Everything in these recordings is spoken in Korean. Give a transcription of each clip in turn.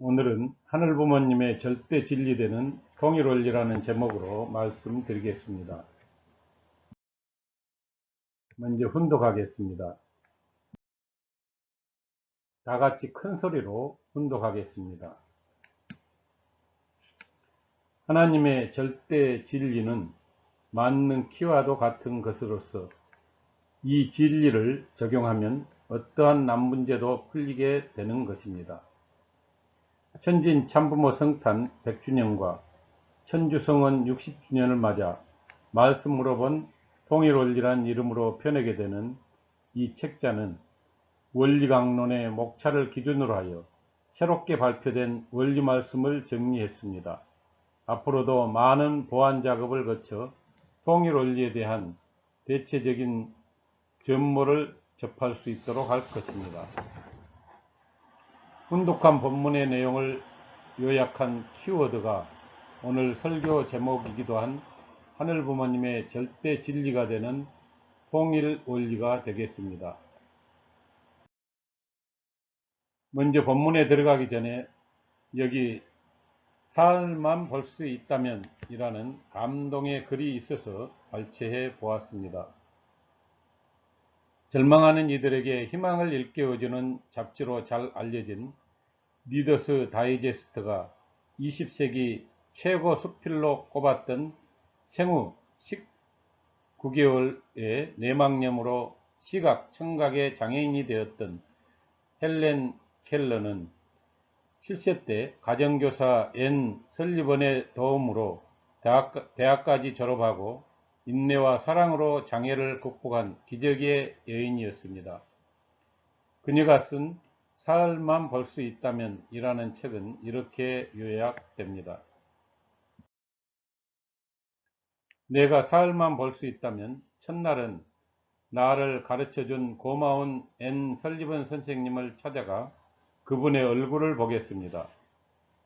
오늘은 하늘부모님의 절대 진리되는 통일원리라는 제목으로 말씀드리겠습니다. 먼저 훈독하겠습니다. 다같이 큰 소리로 훈독하겠습니다. 하나님의 절대 진리는 만능 키와도 같은 것으로서 이 진리를 적용하면 어떠한 남문제도 풀리게 되는 것입니다. 천진 참부모 성탄 100주년과 천주성원 60주년을 맞아 말씀으로 본 통일원리란 이름으로 표내게 되는 이 책자는 원리강론의 목차를 기준으로 하여 새롭게 발표된 원리 말씀을 정리했습니다. 앞으로도 많은 보완 작업을 거쳐 통일원리에 대한 대체적인 전모를 접할 수 있도록 할 것입니다. 훈독한 본문의 내용을 요약한 키워드가 오늘 설교 제목이기도 한 하늘부모님의 절대 진리가 되는 통일원리가 되겠습니다. 먼저 본문에 들어가기 전에 여기 사흘만 볼 수 있다면 이라는 감동의 글이 있어서 발췌해 보았습니다. 절망하는 이들에게 희망을 일깨워주는 잡지로 잘 알려진 리더스 다이제스트가 20세기 최고 수필로 꼽았던 생후 19개월의 뇌막염으로 시각, 청각의 장애인이 되었던 헬렌 켈러는 7세 때 가정교사 앤 설리번의 도움으로 대학까지 졸업하고 인내와 사랑으로 장애를 극복한 기적의 여인이었습니다. 그녀가 쓴 사흘만 볼 수 있다면 이라는 책은 이렇게 요약됩니다. 내가 사흘만 볼 수 있다면 첫날은 나를 가르쳐준 고마운 앤 설리번 선생님을 찾아가 그분의 얼굴을 보겠습니다.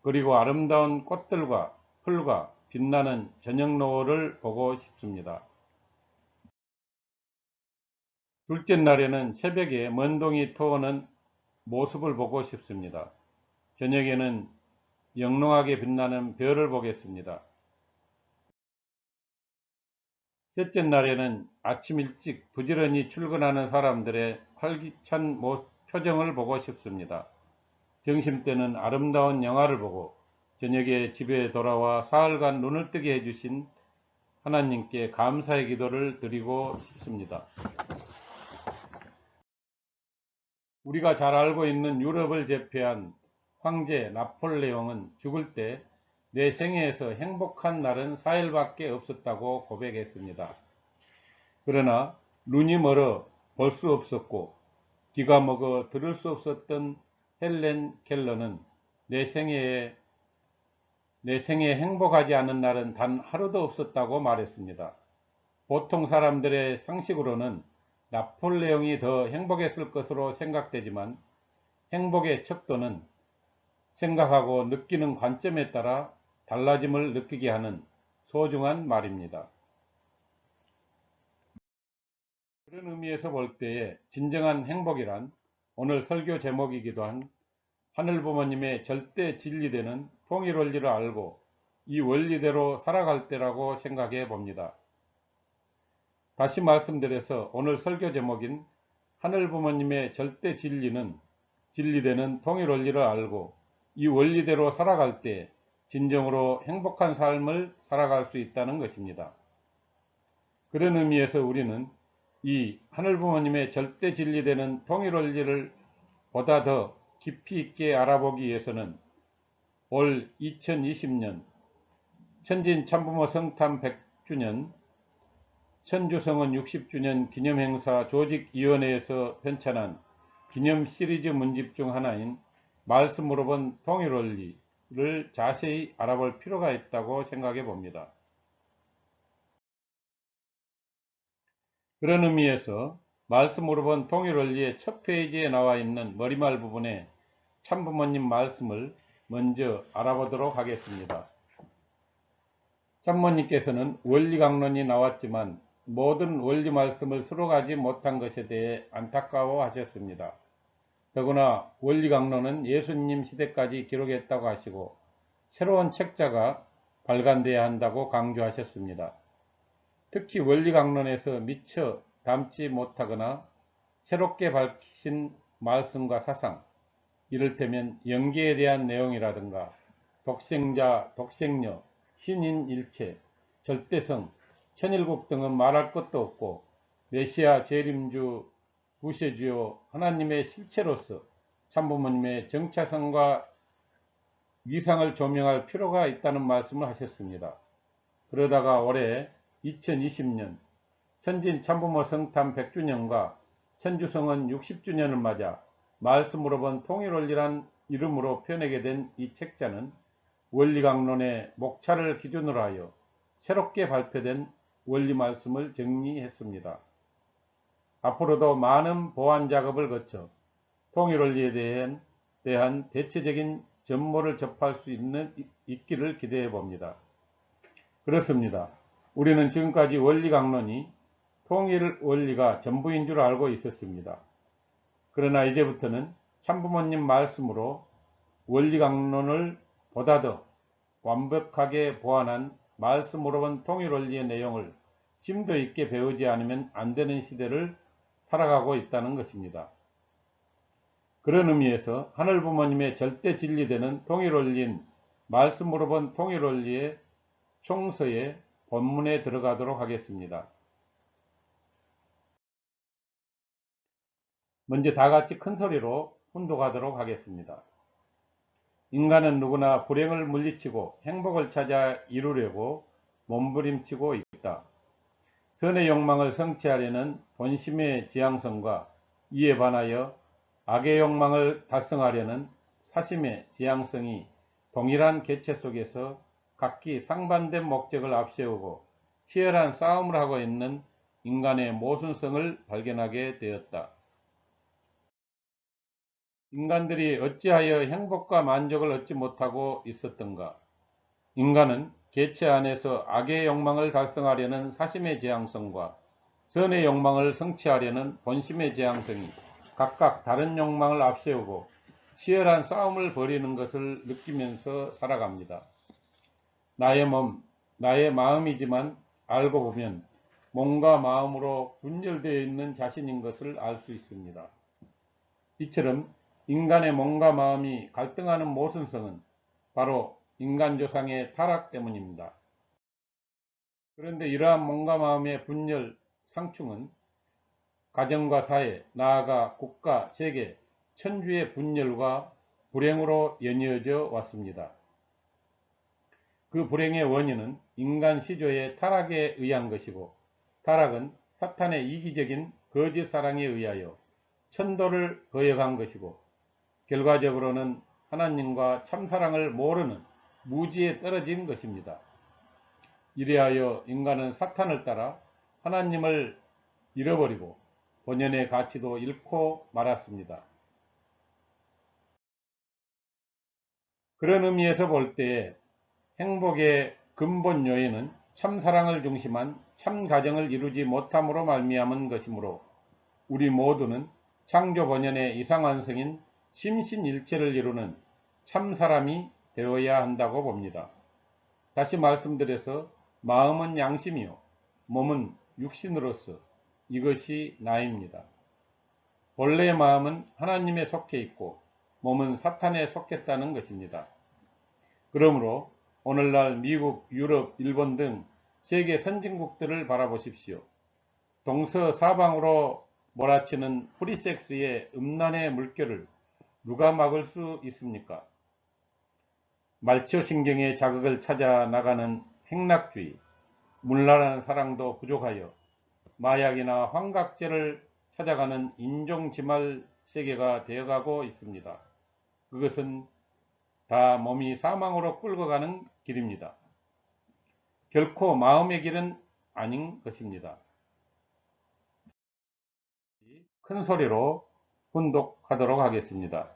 그리고 아름다운 꽃들과 풀과 빛나는 저녁 노을을 보고 싶습니다. 둘째 날에는 새벽에 먼동이 터오는 모습을 보고 싶습니다. 저녁에는 영롱하게 빛나는 별을 보겠습니다. 셋째 날에는 아침 일찍 부지런히 출근하는 사람들의 활기찬 표정을 보고 싶습니다. 점심때는 아름다운 영화를 보고 저녁에 집에 돌아와 사흘간 눈을 뜨게 해주신 하나님께 감사의 기도를 드리고 싶습니다. 우리가 잘 알고 있는 유럽을 제패한 황제 나폴레옹은 죽을 때 내 생애에서 행복한 날은 4일밖에 없었다고 고백했습니다. 그러나 눈이 멀어 볼 수 없었고 귀가 먹어 들을 수 없었던 헬렌 켈러는 내 생애에 행복하지 않은 날은 단 하루도 없었다고 말했습니다. 보통 사람들의 상식으로는 나폴레옹이 더 행복했을 것으로 생각되지만 행복의 척도는 생각하고 느끼는 관점에 따라 달라짐을 느끼게 하는 소중한 말입니다. 그런 의미에서 볼 때에 진정한 행복이란 오늘 설교 제목이기도 한 하늘부모님의 절대 진리되는 통일원리를 알고 이 원리대로 살아갈 때라고 생각해 봅니다. 다시 말씀드려서 오늘 설교 제목인 하늘부모님의 절대 진리되는 통일원리를 알고 이 원리대로 살아갈 때 진정으로 행복한 삶을 살아갈 수 있다는 것입니다. 그런 의미에서 우리는 이 하늘부모님의 절대 진리되는 통일원리를 보다 더 깊이 있게 알아보기 위해서는 올 2020년 천진 참부모 성탄 100주년 천주성원 60주년 기념행사 조직위원회에서 편찬한 기념 시리즈 문집 중 하나인 말씀으로 본 통일원리를 자세히 알아볼 필요가 있다고 생각해 봅니다. 그런 의미에서 말씀으로 본 통일원리의 첫 페이지에 나와 있는 머리말 부분에 참부모님 말씀을 먼저 알아보도록 하겠습니다. 참모님께서는 원리강론이 나왔지만 모든 원리 말씀을 수록하지 못한 것에 대해 안타까워 하셨습니다. 더구나 원리강론은 예수님 시대까지 기록했다고 하시고 새로운 책자가 발간돼야 한다고 강조하셨습니다. 특히 원리강론에서 미처 담지 못하거나 새롭게 밝히신 말씀과 사상, 이를테면 영계에 대한 내용이라든가 독생자, 독생녀, 신인일체, 절대성, 천일국 등은 말할 것도 없고 메시아, 재림주, 구세주요 하나님의 실체로서 참부모님의 정체성과 위상을 조명할 필요가 있다는 말씀을 하셨습니다. 그러다가 올해 2020년 천진 참부모 성탄 100주년과 천주성은 60주년을 맞아 말씀으로 본 통일원리란 이름으로 표내게 된 이 책자는 원리강론의 목차를 기준으로 하여 새롭게 발표된 원리 말씀을 정리했습니다. 앞으로도 많은 보완 작업을 거쳐 통일원리에 대한 대체적인 전모를 접할 수 있기를 기대해 봅니다. 그렇습니다. 우리는 지금까지 원리강론이 통일원리가 전부인 줄 알고 있었습니다. 그러나 이제부터는 참부모님 말씀으로 원리강론을 보다 더 완벽하게 보완한 말씀으로 본 통일원리의 내용을 심도 있게 배우지 않으면 안 되는 시대를 살아가고 있다는 것입니다. 그런 의미에서 하늘부모님의 절대 진리되는 통일원리인 말씀으로 본 통일원리의 총서의 본문에 들어가도록 하겠습니다. 먼저 다같이 큰소리로 훈독하도록 하겠습니다. 인간은 누구나 불행을 물리치고 행복을 찾아 이루려고 몸부림치고 있다. 선의 욕망을 성취하려는 본심의 지향성과 이에 반하여 악의 욕망을 달성하려는 사심의 지향성이 동일한 개체 속에서 각기 상반된 목적을 앞세우고 치열한 싸움을 하고 있는 인간의 모순성을 발견하게 되었다. 인간들이 어찌하여 행복과 만족을 얻지 못하고 있었던가? 인간은 개체 안에서 악의 욕망을 달성하려는 사심의 지향성과 선의 욕망을 성취하려는 본심의 지향성이 각각 다른 욕망을 앞세우고 치열한 싸움을 벌이는 것을 느끼면서 살아갑니다. 나의 몸, 나의 마음이지만 알고 보면 몸과 마음으로 분열되어 있는 자신인 것을 알 수 있습니다. 이처럼 인간의 몸과 마음이 갈등하는 모순성은 바로 인간조상의 타락 때문입니다. 그런데 이러한 몸과 마음의 분열, 상충은 가정과 사회, 나아가 국가, 세계, 천주의 분열과 불행으로 연이어져 왔습니다. 그 불행의 원인은 인간 시조의 타락에 의한 것이고, 타락은 사탄의 이기적인 거짓 사랑에 의하여 천도를 거역한 것이고, 결과적으로는 하나님과 참사랑을 모르는 무지에 떨어진 것입니다. 이래하여 인간은 사탄을 따라 하나님을 잃어버리고 본연의 가치도 잃고 말았습니다. 그런 의미에서 볼 때에 행복의 근본 요인은 참사랑을 중심한 참가정을 이루지 못함으로 말미암은 것이므로 우리 모두는 창조 본연의 이상완성인 심신일체를 이루는 참사람이 되어야 한다고 봅니다. 다시 말씀드려서 마음은 양심이요 몸은 육신으로서 이것이 나입니다. 본래의 마음은 하나님에 속해 있고 몸은 사탄에 속했다는 것입니다. 그러므로 오늘날 미국, 유럽, 일본 등 세계 선진국들을 바라보십시오. 동서사방으로 몰아치는 프리섹스의 음란의 물결을 누가 막을 수 있습니까? 말초신경의 자극을 찾아 나가는 행락주의, 물랄한 사랑도 부족하여 마약이나 환각제를 찾아가는 인종지말 세계가 되어가고 있습니다. 그것은 다 몸이 사망으로 끌고 가는 길입니다. 결코 마음의 길은 아닌 것입니다. 큰 소리로 훈독하도록 하겠습니다.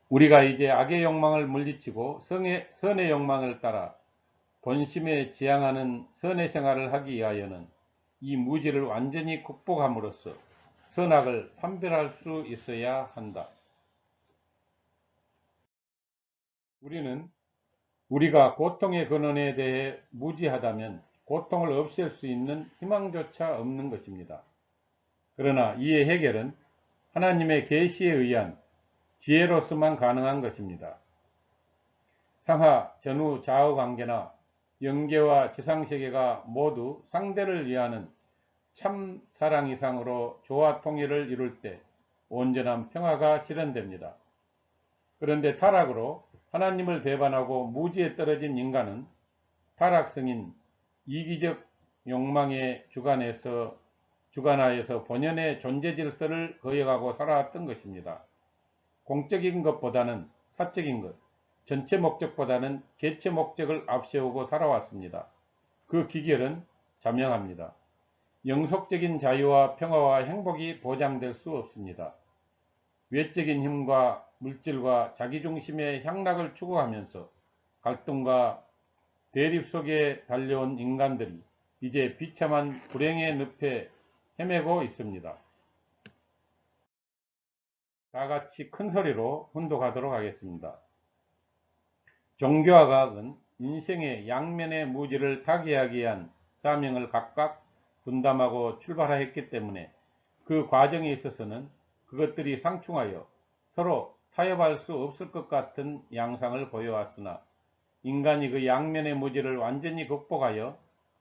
우리가 이제 악의 욕망을 물리치고 선의 욕망을 따라 본심에 지향하는 선의 생활을 하기 위하여는 이 무지를 완전히 극복함으로써 선악을 판별할 수 있어야 한다. 우리는 우리가 고통의 근원에 대해 무지하다면 고통을 없앨 수 있는 희망조차 없는 것입니다. 그러나 이의 해결은 하나님의 계시에 의한 지혜로서만 가능한 것입니다. 상하, 전후, 좌우 관계나 영계와 지상세계가 모두 상대를 위하는 참 사랑 이상으로 조화 통일을 이룰 때 온전한 평화가 실현됩니다. 그런데 타락으로 하나님을 배반하고 무지에 떨어진 인간은 타락성인 이기적 욕망의 주관하에서 본연의 존재 질서를 거역하고 살아왔던 것입니다. 공적인 것보다는 사적인 것, 전체 목적보다는 개체 목적을 앞세우고 살아왔습니다. 그 기결은 자명합니다. 영속적인 자유와 평화와 행복이 보장될 수 없습니다. 외적인 힘과 물질과 자기중심의 향락을 추구하면서 갈등과 대립 속에 달려온 인간들이 이제 비참한 불행의 늪에 헤매고 있습니다. 다같이 큰 소리로 훈독하도록 하겠습니다. 종교와 과학은 인생의 양면의 무지를 타개하기 위한 사명을 각각 분담하고 출발하였기 때문에 그 과정에 있어서는 그것들이 상충하여 서로 타협할 수 없을 것 같은 양상을 보여왔으나 인간이 그 양면의 무지를 완전히 극복하여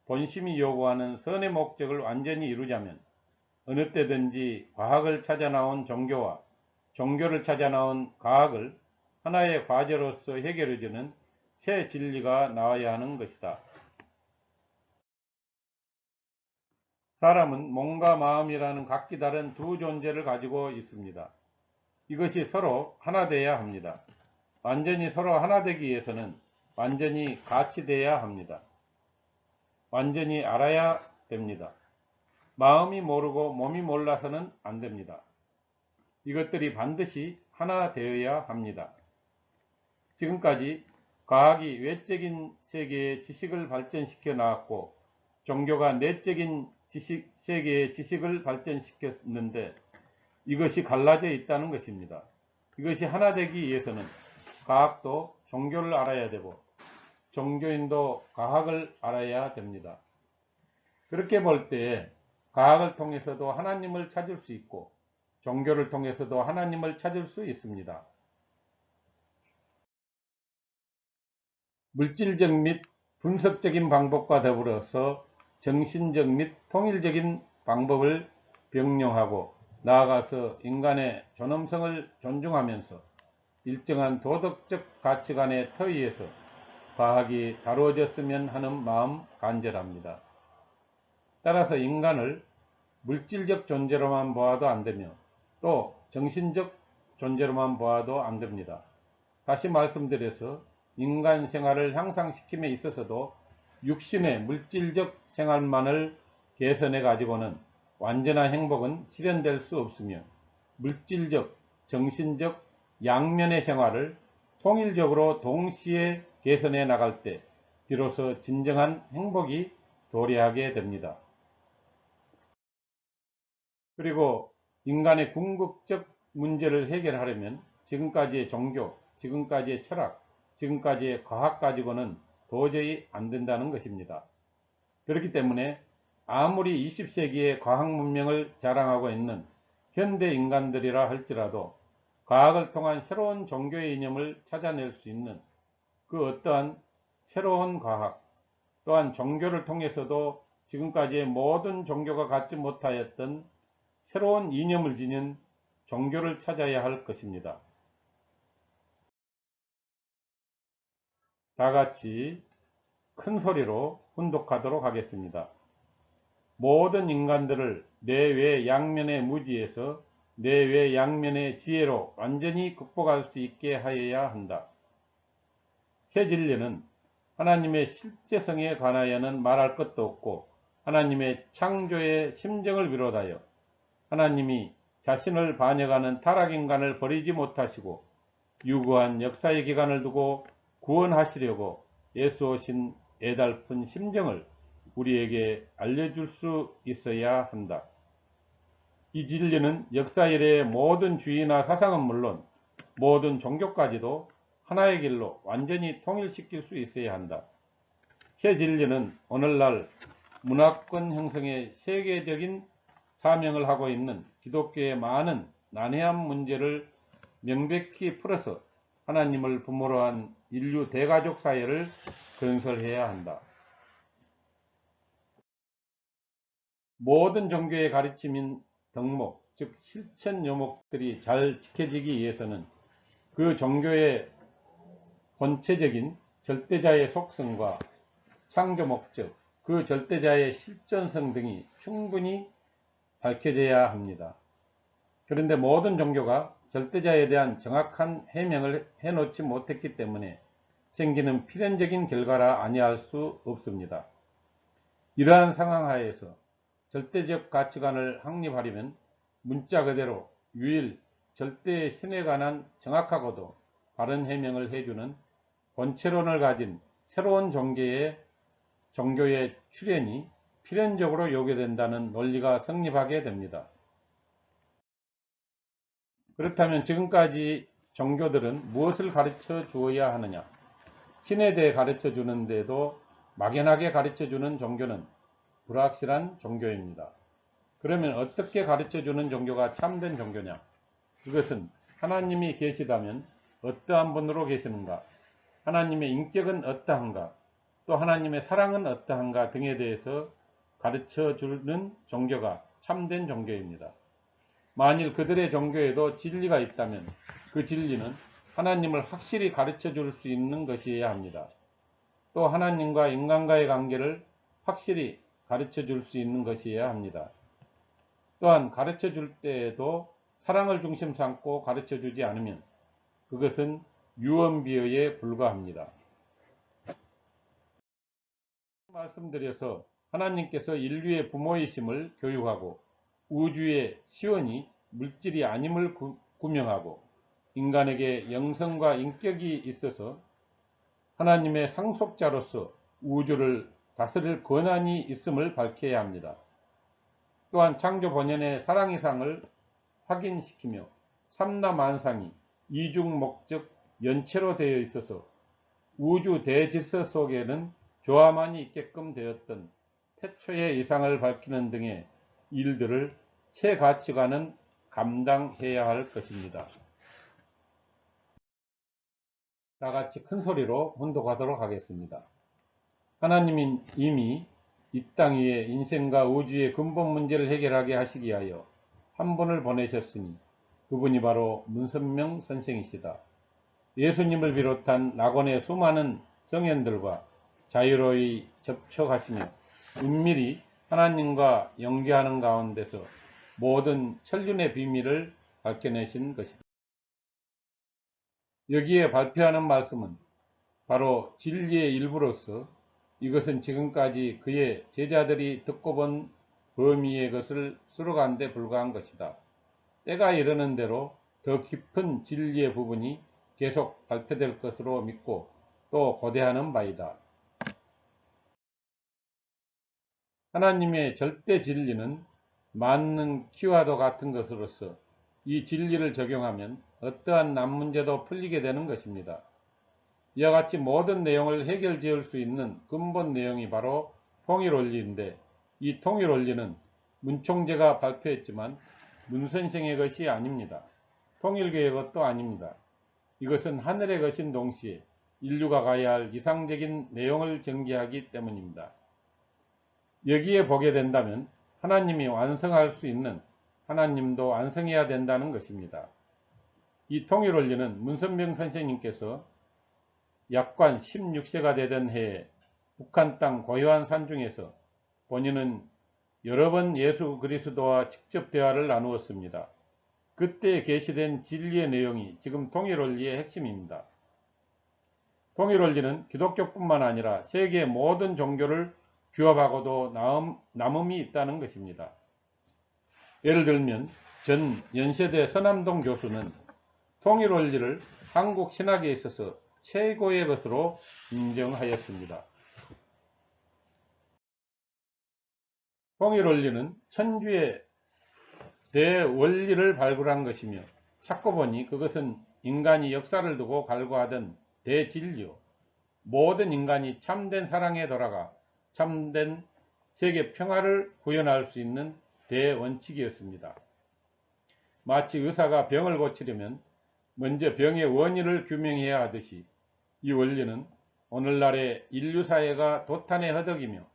본심이 요구하는 선의 목적을 완전히 이루자면 어느 때든지 과학을 찾아 나온 종교와 종교를 찾아 나온 과학을 하나의 과제로서 해결해주는 새 진리가 나와야 하는 것이다. 사람은 몸과 마음이라는 각기 다른 두 존재를 가지고 있습니다. 이것이 서로 하나 되어야 합니다. 완전히 서로 하나 되기 위해서는 완전히 같이 되어야 합니다. 완전히 알아야 됩니다. 마음이 모르고 몸이 몰라서는 안 됩니다. 이것들이 반드시 하나 되어야 합니다. 지금까지 과학이 외적인 세계의 지식을 발전시켜 나왔고 종교가 내적인 세계의 지식을 발전시켰는데 이것이 갈라져 있다는 것입니다. 이것이 하나 되기 위해서는 과학도 종교를 알아야 되고 종교인도 과학을 알아야 됩니다. 그렇게 볼 때 과학을 통해서도 하나님을 찾을 수 있고 종교를 통해서도 하나님을 찾을 수 있습니다. 물질적 및 분석적인 방법과 더불어서 정신적 및 통일적인 방법을 병용하고 나아가서 인간의 존엄성을 존중하면서 일정한 도덕적 가치관의 터 위에서 과학이 다루어졌으면 하는 마음 간절합니다. 따라서 인간을 물질적 존재로만 보아도 안되며 또 정신적 존재로만 보아도 안됩니다. 다시 말씀드려서 인간 생활을 향상시킴에 있어서도 육신의 물질적 생활만을 개선해 가지고는 완전한 행복은 실현될 수 없으며 물질적, 정신적 양면의 생활을 통일적으로 동시에 개선해 나갈 때 비로소 진정한 행복이 도래하게 됩니다. 그리고 인간의 궁극적 문제를 해결하려면 지금까지의 종교, 지금까지의 철학, 지금까지의 과학 가지고는 도저히 안 된다는 것입니다. 그렇기 때문에 아무리 20세기의 과학 문명을 자랑하고 있는 현대 인간들이라 할지라도 과학을 통한 새로운 종교의 이념을 찾아낼 수 있는 그 어떠한 새로운 과학 또한 종교를 통해서도 지금까지의 모든 종교가 갖지 못하였던 새로운 이념을 지닌 종교를 찾아야 할 것입니다. 다같이 큰 소리로 훈독하도록 하겠습니다. 모든 인간들을 내외 양면의 무지에서 내외 양면의 지혜로 완전히 극복할 수 있게 하여야 한다. 새 진리는 하나님의 실제성에 관하여는 말할 것도 없고 하나님의 창조의 심정을 비롯하여 하나님이 자신을 반역하는 타락인간을 버리지 못하시고 유구한 역사의 기간을 두고 구원하시려고 애쓰오신 애달픈 심정을 우리에게 알려줄 수 있어야 한다. 이 진리는 역사 이래의 모든 주의나 사상은 물론 모든 종교까지도 하나의 길로 완전히 통일시킬 수 있어야 한다. 새 진리는 오늘날 문화권 형성의 세계적인 사명을 하고 있는 기독교의 많은 난해한 문제를 명백히 풀어서 하나님을 부모로 한 인류 대가족 사회를 건설해야 한다. 모든 종교의 가르침인 덕목, 즉 실천 요목들이 잘 지켜지기 위해서는 그 종교의 본체적인 절대자의 속성과 창조 목적, 그 절대자의 실존성 등이 충분히 밝혀져야 합니다. 그런데 모든 종교가 절대자에 대한 정확한 해명을 해놓지 못했기 때문에 생기는 필연적인 결과라 아니할 수 없습니다. 이러한 상황 하에서 절대적 가치관을 확립하려면 문자 그대로 유일, 절대의 신에 관한 정확하고도 바른 해명을 해주는 본체론을 가진 새로운 종교의 출현이 필연적으로 요구된다는 논리가 성립하게 됩니다. 그렇다면 지금까지 종교들은 무엇을 가르쳐 주어야 하느냐? 신에 대해 가르쳐 주는데도 막연하게 가르쳐 주는 종교는 불확실한 종교입니다. 그러면 어떻게 가르쳐 주는 종교가 참된 종교냐? 그것은 하나님이 계시다면 어떠한 분으로 계시는가? 하나님의 인격은 어떠한가? 또 하나님의 사랑은 어떠한가 등에 대해서 가르쳐 주는 종교가 참된 종교입니다. 만일 그들의 종교에도 진리가 있다면 그 진리는 하나님을 확실히 가르쳐 줄 수 있는 것이어야 합니다. 또 하나님과 인간과의 관계를 확실히 가르쳐 줄 수 있는 것이어야 합니다. 또한 가르쳐 줄 때에도 사랑을 중심 삼고 가르쳐 주지 않으면 그것은 유언비어에 불과합니다. 말씀드려서 하나님께서 인류의 부모이심을 교육하고 우주의 시원이 물질이 아님을 구명하고 인간에게 영성과 인격이 있어서 하나님의 상속자로서 우주를 다스릴 권한이 있음을 밝혀야 합니다. 또한 창조 본연의 사랑이상을 확인시키며 삼라만상이 이중 목적 연체로 되어 있어서 우주 대질서 속에는 조화만이 있게끔 되었던 태초의 이상을 밝히는 등의 일들을 새 가치관은 감당해야 할 것입니다. 다같이 큰 소리로 혼독하도록 하겠습니다. 하나님은 이미 이 땅 위에 인생과 우주의 근본 문제를 해결하게 하시기 위하여 한 분을 보내셨으니 그분이 바로 문선명 선생이시다. 예수님을 비롯한 낙원의 수많은 성현들과 자유로이 접촉하시며 은밀히 하나님과 연계하는 가운데서 모든 천륜의 비밀을 밝혀내신 것이다. 여기에 발표하는 말씀은 바로 진리의 일부로서 이것은 지금까지 그의 제자들이 듣고 본 범위의 것을 수록한 데 불과한 것이다. 때가 이르는 대로 더 깊은 진리의 부분이 계속 발표될 것으로 믿고 또 고대하는 바이다. 하나님의 절대 진리는 만능 키와도 같은 것으로서 이 진리를 적용하면 어떠한 난문제도 풀리게 되는 것입니다. 이와 같이 모든 내용을 해결지을 수 있는 근본 내용이 바로 통일원리인데 이 통일원리는 문총재가 발표했지만 문선생의 것이 아닙니다. 통일교의 것도 아닙니다. 이것은 하늘의 것인 동시에 인류가 가야 할 이상적인 내용을 전개하기 때문입니다. 여기에 보게 된다면 하나님이 완성할 수 있는 하나님도 완성해야 된다는 것입니다. 이 통일원리는 문선명 선생님께서 약관 16세가 되던 해에 북한 땅 고요한 산중에서 본인은 여러 번 예수 그리스도와 직접 대화를 나누었습니다. 그때 게시된 진리의 내용이 지금 통일원리의 핵심입니다. 통일원리는 기독교뿐만 아니라 세계 모든 종교를 규합하고도 남음이 있다는 것입니다. 예를 들면 전 연세대 서남동 교수는 통일원리를 한국 신학에 있어서 최고의 것으로 인정하였습니다. 통일원리는 천주의 대원리를 발굴한 것이며 찾고 보니 그것은 인간이 역사를 두고 갈구하던 대진리요. 모든 인간이 참된 사랑에 돌아가 참된 세계 평화를 구현할 수 있는 대원칙이었습니다. 마치 의사가 병을 고치려면 먼저 병의 원인을 규명해야 하듯이 이 원리는 오늘날의 인류사회가 도탄에 허덕이며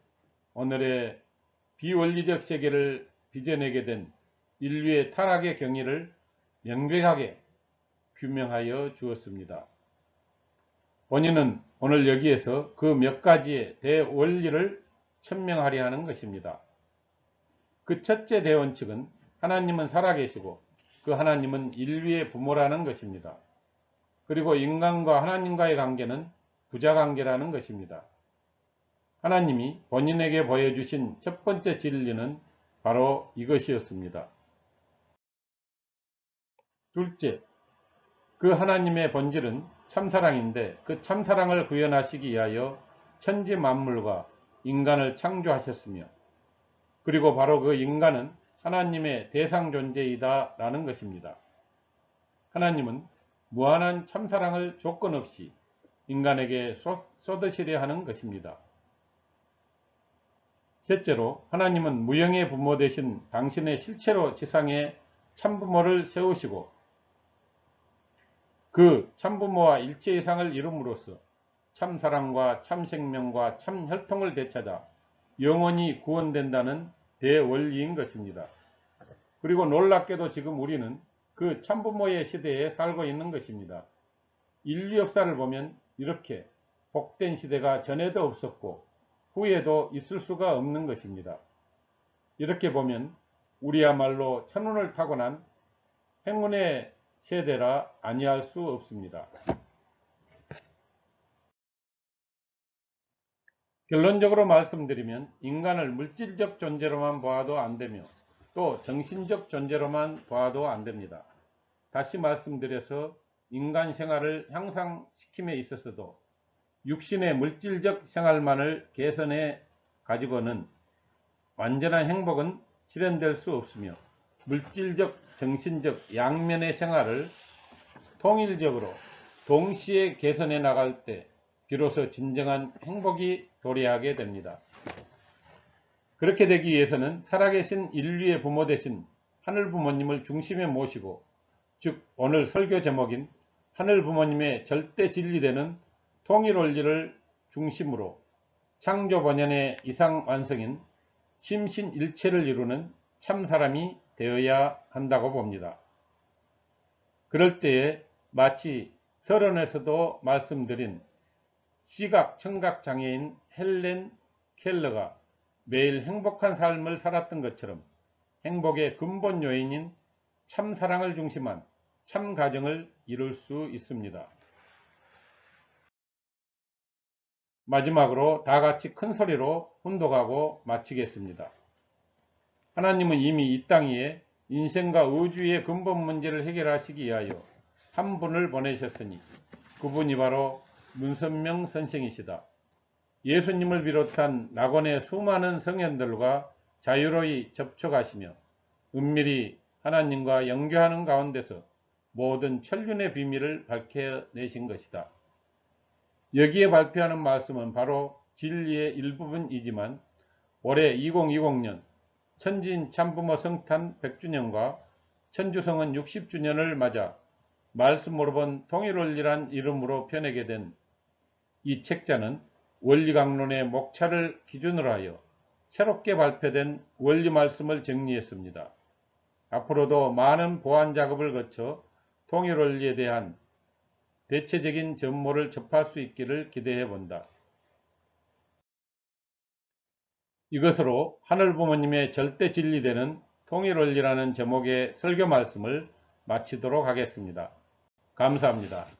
오늘의 비원리적 세계를 빚어내게 된 인류의 타락의 경위를 명백하게 규명하여 주었습니다. 본인은 오늘 여기에서 그 몇 가지의 대원리를 천명하려 하는 것입니다. 그 첫째 대원칙은 하나님은 살아계시고 그 하나님은 인류의 부모라는 것입니다. 그리고 인간과 하나님과의 관계는 부자관계라는 것입니다. 하나님이 본인에게 보여주신 첫 번째 진리는 바로 이것이었습니다. 둘째, 그 하나님의 본질은 참사랑인데 그 참사랑을 구현하시기 위하여 천지 만물과 인간을 창조하셨으며 그리고 바로 그 인간은 하나님의 대상 존재이다 라는 것입니다. 하나님은 무한한 참사랑을 조건 없이 인간에게 쏟으시려 하는 것입니다. 셋째로 하나님은 무형의 부모 되신 당신의 실체로 지상에 참부모를 세우시고 그 참부모와 일체 이상을 이룸으로써 참사랑과 참생명과 참혈통을 되찾아 영원히 구원된다는 대원리인 것입니다. 그리고 놀랍게도 지금 우리는 그 참부모의 시대에 살고 있는 것입니다. 인류 역사를 보면 이렇게 복된 시대가 전에도 없었고 후에도 있을 수가 없는 것입니다. 이렇게 보면 우리야말로 천운을 타고난 행운의 세대라 아니할 수 없습니다. 결론적으로 말씀드리면 인간을 물질적 존재로만 보아도 안되며 또 정신적 존재로만 보아도 안됩니다. 다시 말씀드려서 인간 생활을 향상시킴에 있어서도 육신의 물질적 생활만을 개선해 가지고는 완전한 행복은 실현될 수 없으며 물질적, 정신적 양면의 생활을 통일적으로 동시에 개선해 나갈 때 비로소 진정한 행복이 도래하게 됩니다. 그렇게 되기 위해서는 살아계신 인류의 부모 되신 하늘 부모님을 중심에 모시고 즉 오늘 설교 제목인 하늘 부모님의 절대 진리되는 통일 원리를 중심으로 창조 번연의 이상 완성인 심신일체를 이루는 참사람이 되어야 한다고 봅니다. 그럴 때에 마치 서론에서도 말씀드린 시각 청각 장애인 헬렌 켈러가 매일 행복한 삶을 살았던 것처럼 행복의 근본 요인인 참사랑을 중심한 참가정을 이룰 수 있습니다. 마지막으로 다같이 큰 소리로 훈독하고 마치겠습니다. 하나님은 이미 이 땅 위에 인생과 우주의 근본 문제를 해결하시기 위하여 한 분을 보내셨으니 그분이 바로 문선명 선생이시다. 예수님을 비롯한 낙원의 수많은 성현들과 자유로이 접촉하시며 은밀히 하나님과 영교하는 가운데서 모든 천륜의 비밀을 밝혀내신 것이다. 여기에 발표하는 말씀은 바로 진리의 일부분이지만 올해 2020년 천진 참부모 성탄 100주년과 천주성은 60주년을 맞아 말씀으로 본 통일원리란 이름으로 펴내게 된 이 책자는 원리강론의 목차를 기준으로 하여 새롭게 발표된 원리 말씀을 정리했습니다. 앞으로도 많은 보완 작업을 거쳐 통일원리에 대한 대체적인 전모를 접할 수 있기를 기대해 본다. 이것으로 하늘부모님의 절대 진리되는 통일원리라는 제목의 설교 말씀을 마치도록 하겠습니다. 감사합니다.